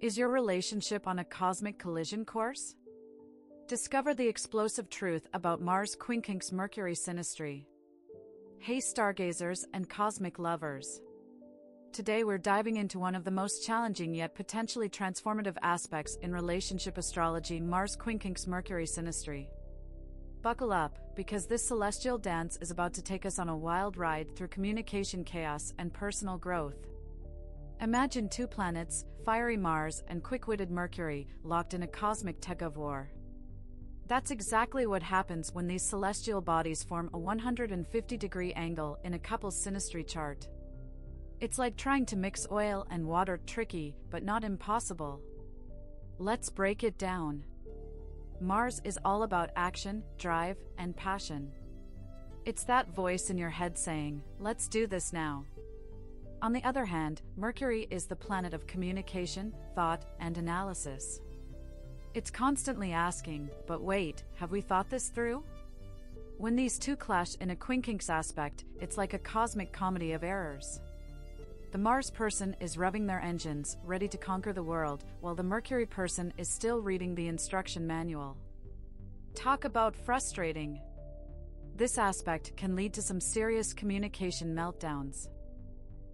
Is your relationship on a cosmic collision course? Discover the explosive truth about Mars Quincunx Mercury Synastry. Hey stargazers and cosmic lovers! Today we're diving into one of the most challenging yet potentially transformative aspects in relationship astrology, Mars Quincunx Mercury Synastry. Buckle up, because this celestial dance is about to take us on a wild ride through communication chaos and personal growth. Imagine two planets, fiery Mars and quick-witted Mercury, locked in a cosmic tug-of-war. That's exactly what happens when these celestial bodies form a 150-degree angle in a couple's synastry chart. It's like trying to mix oil and water, tricky, but not impossible. Let's break it down. Mars is all about action, drive, and passion. It's that voice in your head saying, "Let's do this now." On the other hand, Mercury is the planet of communication, thought, and analysis. It's constantly asking, "But wait, have we thought this through?" When these two clash in a quincunx aspect, it's like a cosmic comedy of errors. The Mars person is revving their engines, ready to conquer the world, while the Mercury person is still reading the instruction manual. Talk about frustrating! This aspect can lead to some serious communication meltdowns.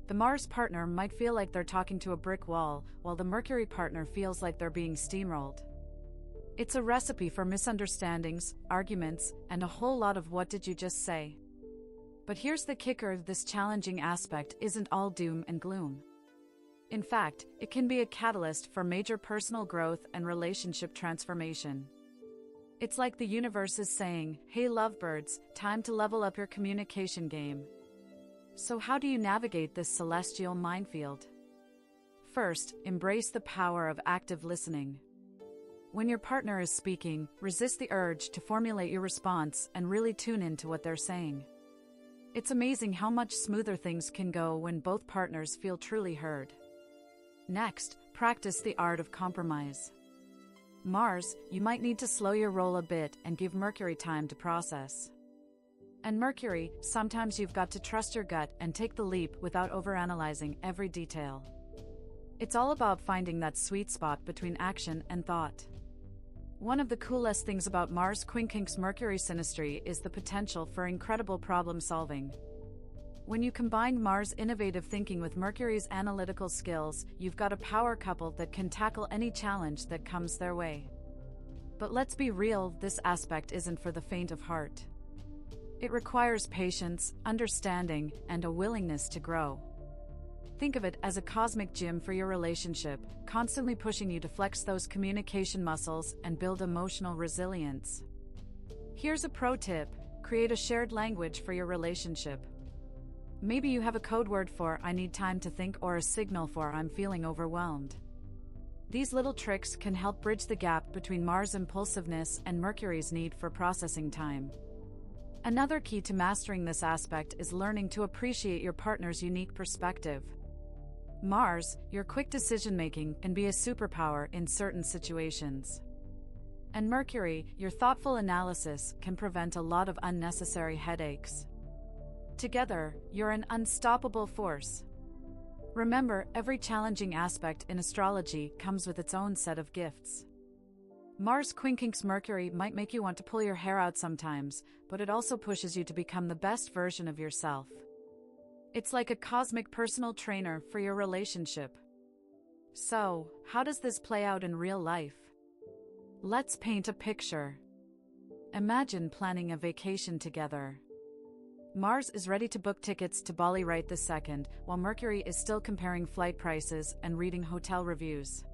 The Mars partner might feel like they're talking to a brick wall, while the Mercury partner feels like they're being steamrolled. It's a recipe for misunderstandings, arguments, and a whole lot of "what did you just say?" But here's the kicker: this challenging aspect isn't all doom and gloom. In fact, it can be a catalyst for major personal growth and relationship transformation. It's like the universe is saying, "Hey lovebirds, time to level up your communication game." So how do you navigate this celestial minefield? First, embrace the power of active listening. When your partner is speaking, resist the urge to formulate your response and really tune into what they're saying. It's amazing how much smoother things can go when both partners feel truly heard. Next, practice the art of compromise. Mars, you might need to slow your roll a bit and give Mercury time to process. And Mercury, sometimes you've got to trust your gut and take the leap without overanalyzing every detail. It's all about finding that sweet spot between action and thought. One of the coolest things about Mars Quincunx Mercury Synastry is the potential for incredible problem solving. When you combine Mars' innovative thinking with Mercury's analytical skills, you've got a power couple that can tackle any challenge that comes their way. But let's be real, this aspect isn't for the faint of heart. It requires patience, understanding, and a willingness to grow. Think of it as a cosmic gym for your relationship, constantly pushing you to flex those communication muscles and build emotional resilience. Here's a pro tip: create a shared language for your relationship. Maybe you have a code word for "I need time to think" or a signal for "I'm feeling overwhelmed." These little tricks can help bridge the gap between Mars' impulsiveness and Mercury's need for processing time. Another key to mastering this aspect is learning to appreciate your partner's unique perspective. Mars, your quick decision-making, can be a superpower in certain situations. And Mercury, your thoughtful analysis, can prevent a lot of unnecessary headaches. Together, you're an unstoppable force. Remember, every challenging aspect in astrology comes with its own set of gifts. Mars Quincunx Mercury might make you want to pull your hair out sometimes, but it also pushes you to become the best version of yourself. It's like a cosmic personal trainer for your relationship. So, how does this play out in real life? Let's paint a picture. Imagine planning a vacation together. Mars is ready to book tickets to Bali right this second, while Mercury is still comparing flight prices and reading hotel reviews.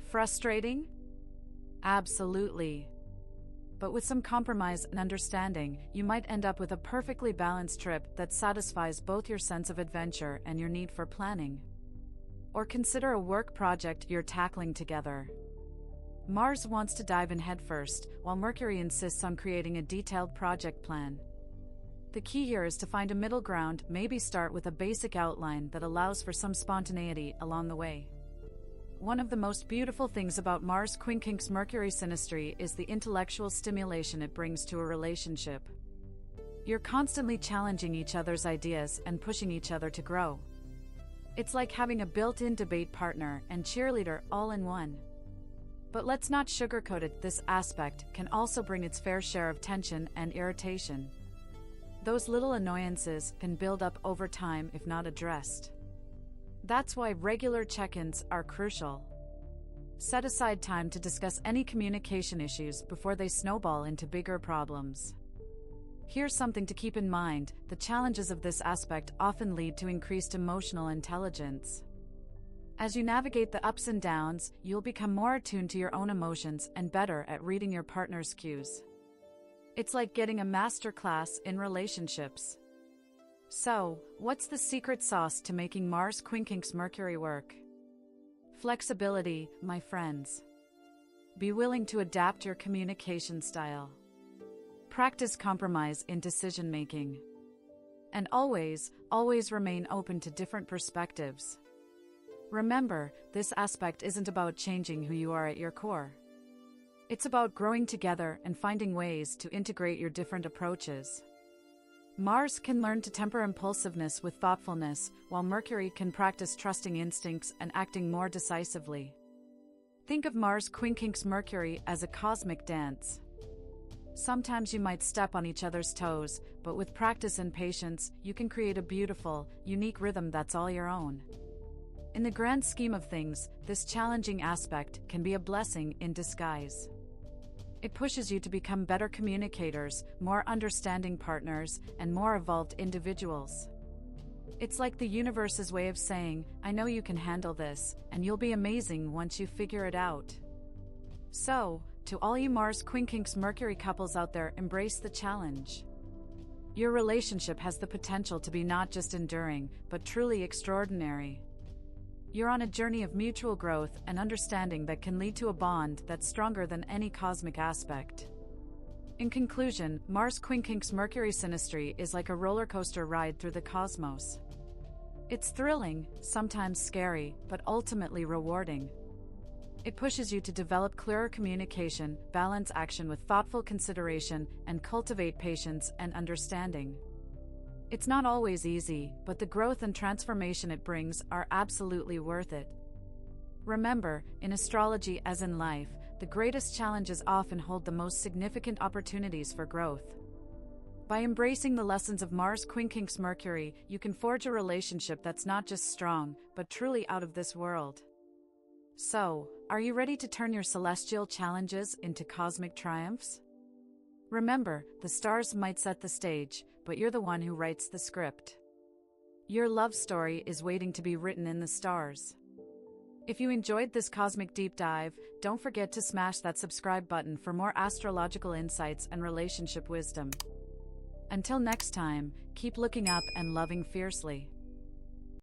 Frustrating? Absolutely. But with some compromise and understanding, you might end up with a perfectly balanced trip that satisfies both your sense of adventure and your need for planning. Or consider a work project you're tackling together. Mars wants to dive in headfirst, while Mercury insists on creating a detailed project plan. The key here is to find a middle ground, maybe start with a basic outline that allows for some spontaneity along the way. One of the most beautiful things about Mars Quincunx Mercury Synastry is the intellectual stimulation it brings to a relationship. You're constantly challenging each other's ideas and pushing each other to grow. It's like having a built-in debate partner and cheerleader all in one. But let's not sugarcoat it, this aspect can also bring its fair share of tension and irritation. Those little annoyances can build up over time if not addressed. That's why regular check-ins are crucial. Set aside time to discuss any communication issues before they snowball into bigger problems. Here's something to keep in mind: the challenges of this aspect often lead to increased emotional intelligence. As you navigate the ups and downs, you'll become more attuned to your own emotions and better at reading your partner's cues. It's like getting a master class in relationships. So, what's the secret sauce to making Mars Quincunx Mercury work? Flexibility, my friends. Be willing to adapt your communication style. Practice compromise in decision-making. And always remain open to different perspectives. Remember, this aspect isn't about changing who you are at your core. It's about growing together and finding ways to integrate your different approaches. Mars can learn to temper impulsiveness with thoughtfulness, while Mercury can practice trusting instincts and acting more decisively. Think of Mars Quincunx Mercury as a cosmic dance. Sometimes you might step on each other's toes, but with practice and patience, you can create a beautiful, unique rhythm that's all your own. In the grand scheme of things, this challenging aspect can be a blessing in disguise. It pushes you to become better communicators, more understanding partners, and more evolved individuals. It's like the universe's way of saying, I know you can handle this, and you'll be amazing once you figure it out. So, to all you Mars Quincunx Mercury couples out there, embrace the challenge. Your relationship has the potential to be not just enduring, but truly extraordinary. You're on a journey of mutual growth and understanding that can lead to a bond that's stronger than any cosmic aspect. In conclusion, Mars Quincunx Mercury Synastry is like a roller coaster ride through the cosmos. It's thrilling, sometimes scary, but ultimately rewarding. It pushes you to develop clearer communication, balance action with thoughtful consideration, and cultivate patience and understanding. It's not always easy, but the growth and transformation it brings are absolutely worth it. Remember, in astrology as in life, the greatest challenges often hold the most significant opportunities for growth. By embracing the lessons of Mars Quincunx Mercury, you can forge a relationship that's not just strong, but truly out of this world. So, are you ready to turn your celestial challenges into cosmic triumphs? Remember, the stars might set the stage, but you're the one who writes the script. Your love story is waiting to be written in the stars. If you enjoyed this cosmic deep dive, don't forget to smash that subscribe button for more astrological insights and relationship wisdom. Until next time, keep looking up and loving fiercely.